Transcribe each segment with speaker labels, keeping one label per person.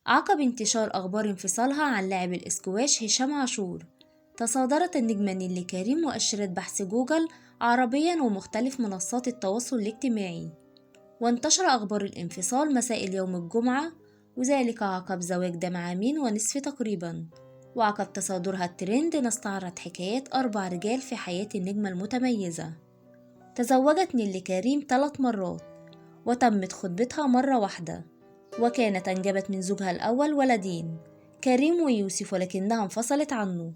Speaker 1: عقب انتشار أخبار انفصالها عن لاعب الإسكواش هشام عاشور، تصادرت النجمة نيللي كريم مؤشرات بحث جوجل عربيا ومختلف منصات التواصل الاجتماعي، وانتشر أخبار الانفصال مساء اليوم الجمعة، وذلك عقب زواج دام عامين ونصف تقريبا. وعقب تصادرها الترند نستعرض حكايات 4 رجال في حياة النجمة المتميزة. تزوجت نيللي كريم 3 مرات، وتمت خطبتها مرة واحدة، وكانت أنجبت من زوجها الأول ولدين كريم ويوسف، ولكنها انفصلت عنه.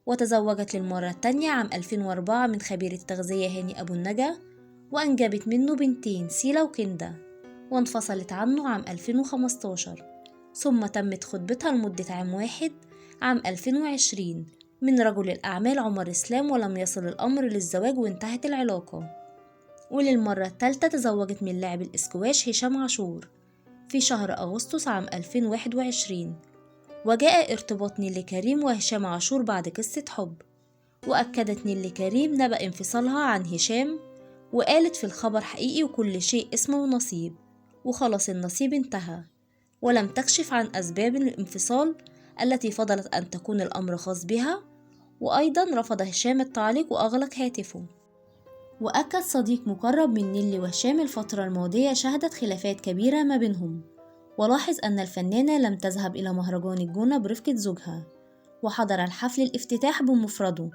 Speaker 1: وتزوجت للمرة التانية عام 2004 من خبير التغذية هاني أبو النجا، وأنجبت منه بنتين سيلا وكندا، وانفصلت عنه عام 2015. ثم تمت خطبتها لمدة عام واحد عام 2020 من رجل الأعمال عمر إسلام، ولم يصل الأمر للزواج وانتهت العلاقة. وللمرة الثالثة تزوجت من لاعب الإسكواش هشام عاشور في شهر أغسطس عام 2021، وجاء ارتباط نيللي كريم وهشام عاشور بعد قصة حب. وأكدت نيللي كريم نبأ انفصالها عن هشام، وقالت في الخبر حقيقي وكل شيء اسمه نصيب، وخلاص النصيب انتهى، ولم تكشف عن أسباب الانفصال التي فضلت أن تكون الأمر خاص بها. وأيضا رفض هشام التعليق وأغلق هاتفه. وأكد صديق مقرب من نيللي وهشام الفترة الماضية شهدت خلافات كبيرة ما بينهم، ولاحظ أن الفنانة لم تذهب إلى مهرجان الجونة برفقة زوجها، وحضر الحفل الافتتاح بمفرده.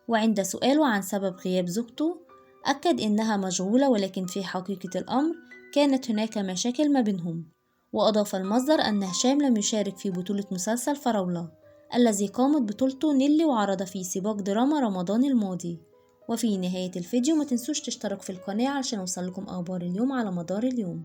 Speaker 1: وعند سؤاله عن سبب غياب زوجته أكد إنها مشغولة، ولكن في حقيقة الأمر كانت هناك مشاكل ما بينهم. وأضاف المصدر أن هشام لم يشارك في بطولة مسلسل فراولة الذي قامت بطولته نيللي وعرض في سباق دراما رمضان الماضي. وفي نهاية الفيديو ما تنسوش تشترك في القناة علشان يوصلكم أخبار اليوم على مدار اليوم.